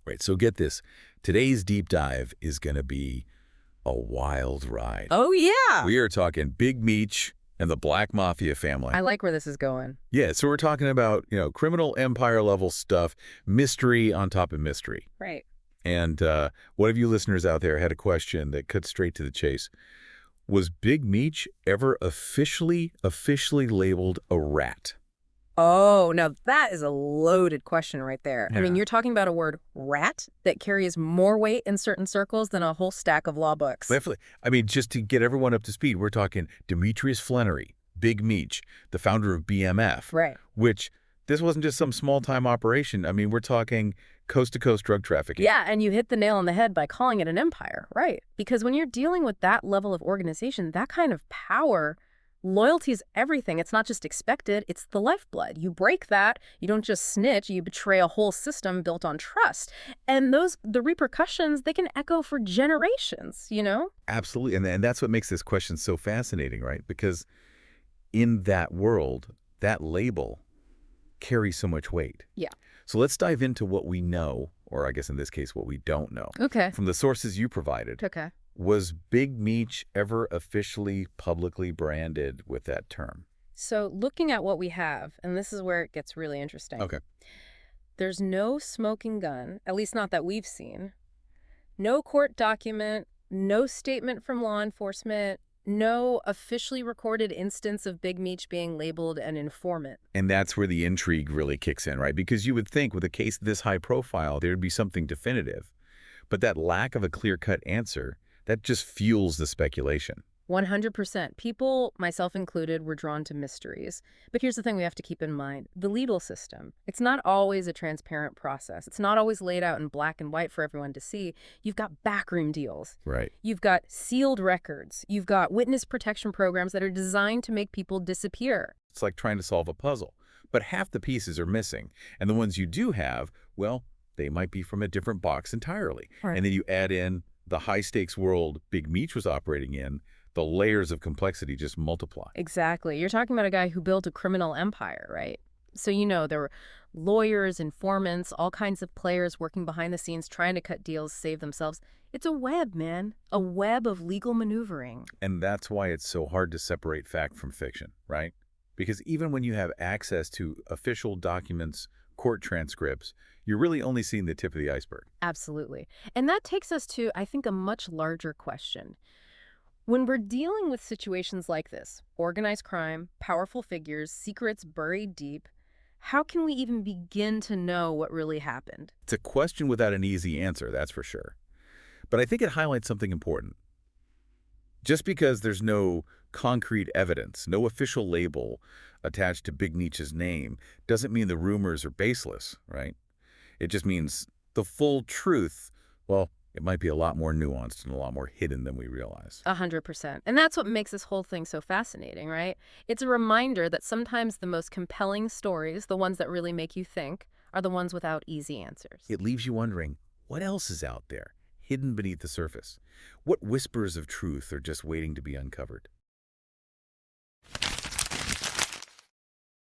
Right, so get this. Today's deep dive is going to be a wild ride. Oh, yeah. We are talking Big Meech and the Black Mafia family. I like where this is going. Yeah, so we're talking about, criminal empire level stuff, mystery on top of mystery. Right. And one of you listeners out there had a question that cut straight to the chase. Was Big Meech ever officially labeled a rat? Oh, now that is a loaded question right there. I mean, Yeah. you're talking about a word rat that carries more weight in certain circles than a whole stack of law books. Definitely. I mean, just to get everyone up to speed, we're talking Demetrius Flannery, Big Meech, the founder of BMF. Right. Which, this wasn't just some small-time operation. I mean, we're talking coast-to-coast drug trafficking. Yeah, and you hit the nail on the head by calling it an empire, right? Because when you're dealing with that level of organization, that kind of power, loyalty is everything. It's not just expected, it's the lifeblood. You break that, you don't just snitch, you betray a whole system built on trust. And the repercussions, they can echo for generations, you know? Absolutely. And that's what makes this question so fascinating, right? Because in that world, that label carries so much weight. Yeah. So let's dive into what we know, or I guess in this case, what we don't know. Okay. From the sources you provided. Okay. Was Big Meech ever officially publicly branded with that term? So looking at what we have, and this is where it gets really interesting. Okay. There's no smoking gun, at least not that we've seen. No court document, no statement from law enforcement, no officially recorded instance of Big Meech being labeled an informant. And that's where the intrigue really kicks in, right? Because you would think with a case this high profile, there'd be something definitive. But that lack of a clear-cut answer, that just fuels the speculation. 100%. People, myself included, were drawn to mysteries. But here's the thing we have to keep in mind. The legal system, it's not always a transparent process. It's not always laid out in black and white for everyone to see. You've got backroom deals. Right. You've got sealed records. You've got witness protection programs that are designed to make people disappear. It's like trying to solve a puzzle. But half the pieces are missing. And the ones you do have, well, they might be from a different box entirely. Right. And then you add in the high-stakes world Big Meech was operating in, the layers of complexity just multiply. Exactly. You're talking about a guy who built a criminal empire, right? So, there were lawyers, informants, all kinds of players working behind the scenes trying to cut deals, save themselves. It's a web, man. A web of legal maneuvering. And that's why it's so hard to separate fact from fiction, right? Because even when you have access to official documents, court transcripts, you're really only seeing the tip of the iceberg. Absolutely. And that takes us to, I think, a much larger question. When we're dealing with situations like this, organized crime, powerful figures, secrets buried deep, how can we even begin to know what really happened? It's a question without an easy answer, that's for sure. But I think it highlights something important. Just because there's no concrete evidence, no official label attached to Big Meech's name, doesn't mean the rumors are baseless, right? It just means the full truth, well, it might be a lot more nuanced and a lot more hidden than we realize. 100%. And that's what makes this whole thing so fascinating, right? It's a reminder that sometimes the most compelling stories, the ones that really make you think, are the ones without easy answers. It leaves you wondering, what else is out there, hidden beneath the surface? What whispers of truth are just waiting to be uncovered?